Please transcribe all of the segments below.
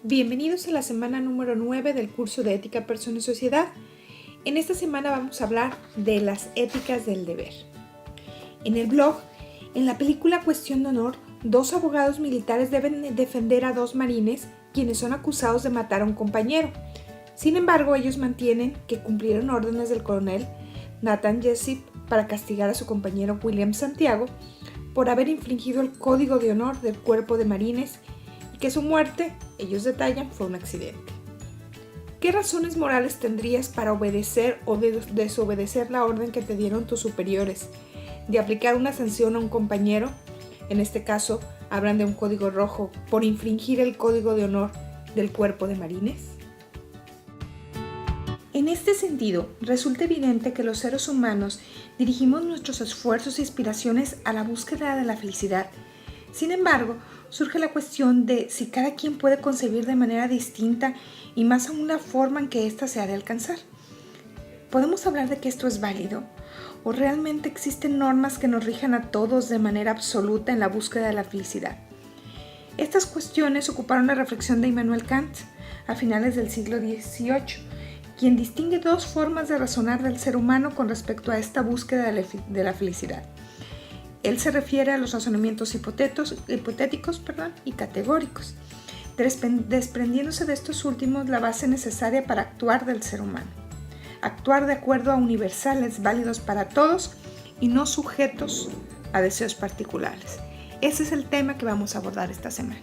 Bienvenidos a la semana número 9 del curso de Ética, Persona y Sociedad. En esta semana vamos a hablar de las éticas del deber. En el blog, en la película Cuestión de Honor, dos abogados militares deben defender a dos marines quienes son acusados de matar a un compañero. Sin embargo, ellos mantienen que cumplieron órdenes del coronel Nathan Jessup para castigar a su compañero William Santiago por haber infringido el código de honor del cuerpo de marines y que su muerte, ellos detallan, fue un accidente. ¿Qué razones morales tendrías para obedecer o desobedecer la orden que te dieron tus superiores de aplicar una sanción a un compañero? En este caso, hablan de un código rojo por infringir el código de honor del cuerpo de marines. En este sentido, resulta evidente que los seres humanos dirigimos nuestros esfuerzos e inspiraciones a la búsqueda de la felicidad. Sin embargo, surge la cuestión de si cada quien puede concebir de manera distinta y más aún la forma en que ésta se ha de alcanzar. ¿Podemos hablar de que esto es válido? ¿O realmente existen normas que nos rijan a todos de manera absoluta en la búsqueda de la felicidad? Estas cuestiones ocuparon la reflexión de Immanuel Kant a finales del siglo XVIII, quien distingue dos formas de razonar del ser humano con respecto a esta búsqueda de la felicidad. Él se refiere a los razonamientos hipotéticos y categóricos, desprendiéndose de estos últimos la base necesaria para actuar del ser humano. Actuar de acuerdo a universales válidos para todos y no sujetos a deseos particulares. Ese es el tema que vamos a abordar esta semana.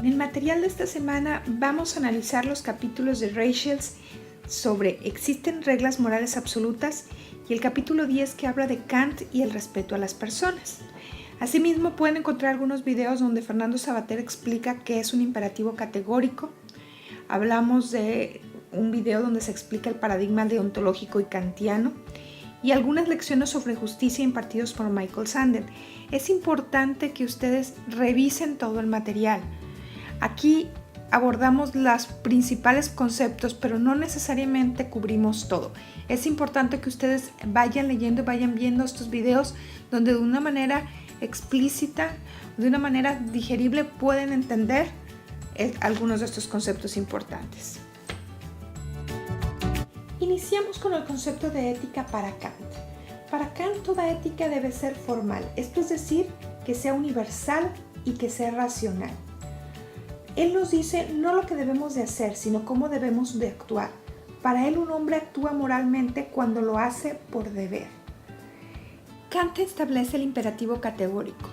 En el material de esta semana vamos a analizar los capítulos de Rachels sobre ¿existen reglas morales absolutas? Y el capítulo 10 que habla de Kant y el respeto a las personas. Asimismo, pueden encontrar algunos videos donde Fernando Savater explica qué es un imperativo categórico. Hablamos de un video donde se explica el paradigma deontológico y kantiano y algunas lecciones sobre justicia impartidos por Michael Sandel. Es importante que ustedes revisen todo el material. Aquí abordamos los principales conceptos, pero no necesariamente cubrimos todo. Es importante que ustedes vayan leyendo y vayan viendo estos videos donde de una manera explícita, de una manera digerible pueden entender algunos de estos conceptos importantes. Iniciamos con el concepto de ética para Kant. Para Kant toda ética debe ser formal, esto es decir, que sea universal y que sea racional. Él nos dice no lo que debemos de hacer, sino cómo debemos de actuar. Para él un hombre actúa moralmente cuando lo hace por deber. Kant establece el imperativo categórico.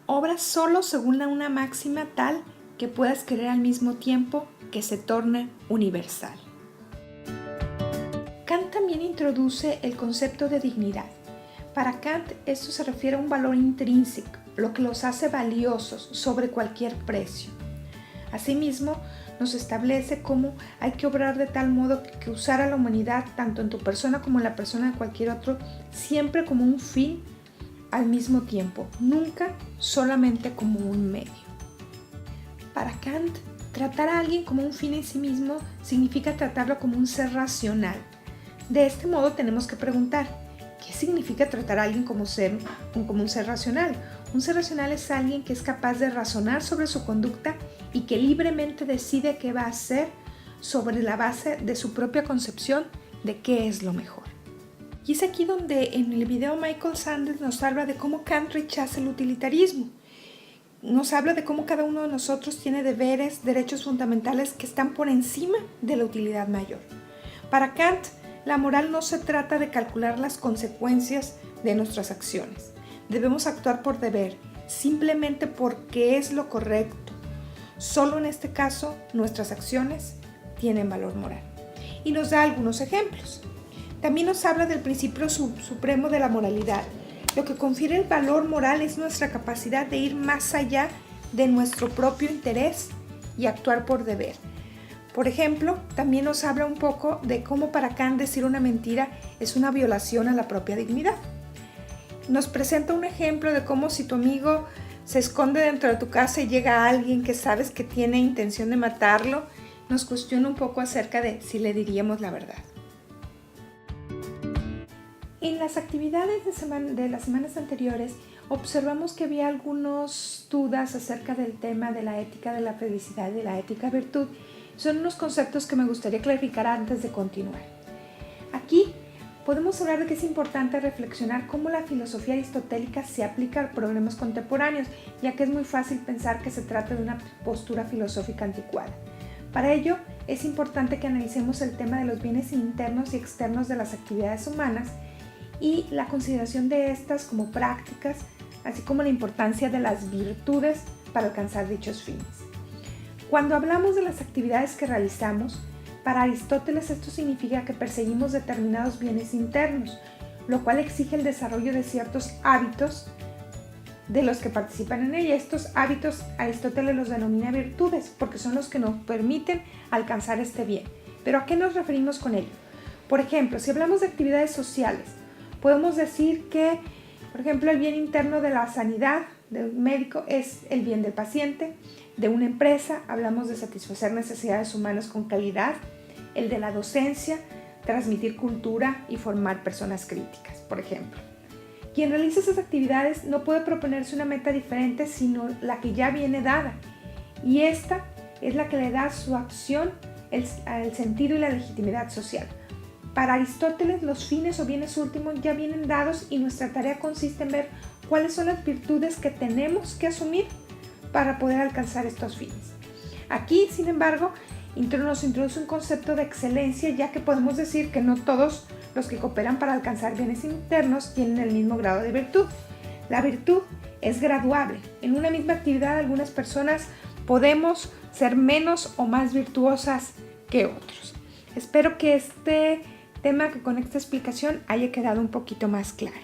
Obra solo según una máxima tal que puedas querer al mismo tiempo que se torne universal. Kant también introduce el concepto de dignidad. Para Kant esto se refiere a un valor intrínseco, lo que los hace valiosos sobre cualquier precio. Asimismo, nos establece cómo hay que obrar de tal modo que usar a la humanidad, tanto en tu persona como en la persona de cualquier otro, siempre como un fin al mismo tiempo, nunca solamente como un medio. Para Kant, tratar a alguien como un fin en sí mismo significa tratarlo como un ser racional. De este modo tenemos que preguntar, ¿qué significa tratar a alguien como un ser racional? Un ser racional es alguien que es capaz de razonar sobre su conducta y que libremente decide qué va a hacer sobre la base de su propia concepción de qué es lo mejor. Y es aquí donde en el video Michael Sandel nos habla de cómo Kant rechaza el utilitarismo. Nos habla de cómo cada uno de nosotros tiene deberes, derechos fundamentales que están por encima de la utilidad mayor. Para Kant, la moral no se trata de calcular las consecuencias de nuestras acciones. Debemos actuar por deber, simplemente porque es lo correcto. Solo en este caso, nuestras acciones tienen valor moral. Y nos da algunos ejemplos. También nos habla del principio supremo de la moralidad. Lo que confiere el valor moral es nuestra capacidad de ir más allá de nuestro propio interés y actuar por deber. Por ejemplo, también nos habla un poco de cómo para Kant decir una mentira es una violación a la propia dignidad. Nos presenta un ejemplo de cómo si tu amigo se esconde dentro de tu casa y llega alguien que sabes que tiene intención de matarlo, nos cuestiona un poco acerca de si le diríamos la verdad. En las actividades de las semanas anteriores observamos que había algunas dudas acerca del tema de la ética de la felicidad y de la ética virtud. Son unos conceptos que me gustaría clarificar antes de continuar. Aquí podemos hablar de que es importante reflexionar cómo la filosofía aristotélica se aplica a problemas contemporáneos, ya que es muy fácil pensar que se trata de una postura filosófica anticuada. Para ello, es importante que analicemos el tema de los bienes internos y externos de las actividades humanas y la consideración de estas como prácticas, así como la importancia de las virtudes para alcanzar dichos fines. Cuando hablamos de las actividades que realizamos, para Aristóteles esto significa que perseguimos determinados bienes internos, lo cual exige el desarrollo de ciertos hábitos de los que participan en ella. Estos hábitos Aristóteles los denomina virtudes porque son los que nos permiten alcanzar este bien. ¿Pero a qué nos referimos con ello? Por ejemplo, si hablamos de actividades sociales, podemos decir que, por ejemplo, el bien interno de la sanidad del médico es el bien del paciente. De una empresa hablamos de satisfacer necesidades humanas con calidad. El de la docencia, transmitir cultura y formar personas críticas, por ejemplo. Quien realiza esas actividades no puede proponerse una meta diferente sino la que ya viene dada, y esta es la que le da a su acción el sentido y la legitimidad social. Para Aristóteles, los fines o bienes últimos ya vienen dados y nuestra tarea consiste en ver cuáles son las virtudes que tenemos que asumir para poder alcanzar estos fines. Aquí, sin embargo, nos introduce un concepto de excelencia, ya que podemos decir que no todos los que cooperan para alcanzar bienes internos tienen el mismo grado de virtud. La virtud es graduable. En una misma actividad, algunas personas podemos ser menos o más virtuosas que otros. Espero que este tema que con esta explicación haya quedado un poquito más claro.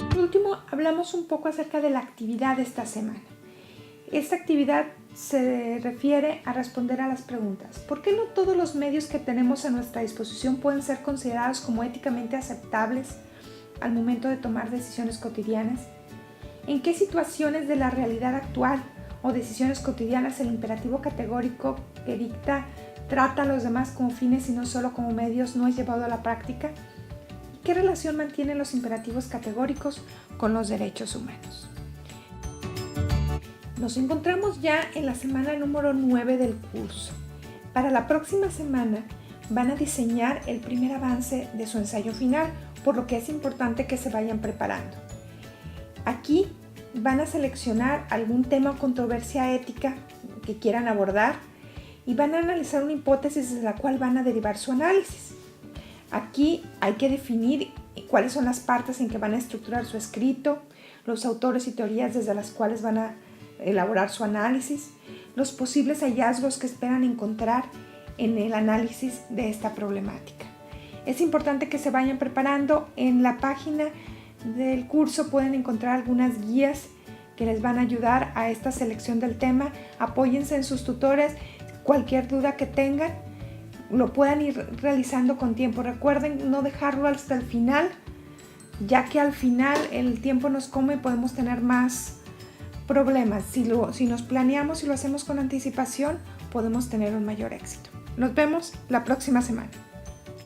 Por último, hablamos un poco acerca de la actividad de esta semana. Esta actividad se refiere a responder a las preguntas: ¿por qué no todos los medios que tenemos a nuestra disposición pueden ser considerados como éticamente aceptables al momento de tomar decisiones cotidianas? ¿En qué situaciones de la realidad actual o decisiones cotidianas el imperativo categórico que dicta trata a los demás como fines y no solo como medios no es llevado a la práctica? ¿Y qué relación mantienen los imperativos categóricos con los derechos humanos? Nos encontramos ya en la semana número 9 del curso. Para la próxima semana van a diseñar el primer avance de su ensayo final, por lo que es importante que se vayan preparando. Aquí van a seleccionar algún tema o controversia ética que quieran abordar y van a analizar una hipótesis de la cual van a derivar su análisis. Aquí hay que definir cuáles son las partes en que van a estructurar su escrito, los autores y teorías desde las cuales van a elaborar su análisis, los posibles hallazgos que esperan encontrar en el análisis de esta problemática. Es importante que se vayan preparando. En la página del curso pueden encontrar algunas guías que les van a ayudar a esta selección del tema. Apóyense en sus tutores. Cualquier duda que tengan lo puedan ir realizando con tiempo. Recuerden no dejarlo hasta el final, ya que al final el tiempo nos come y podemos tener más problemas. Si nos planeamos y lo hacemos con anticipación, podemos tener un mayor éxito. Nos vemos la próxima semana.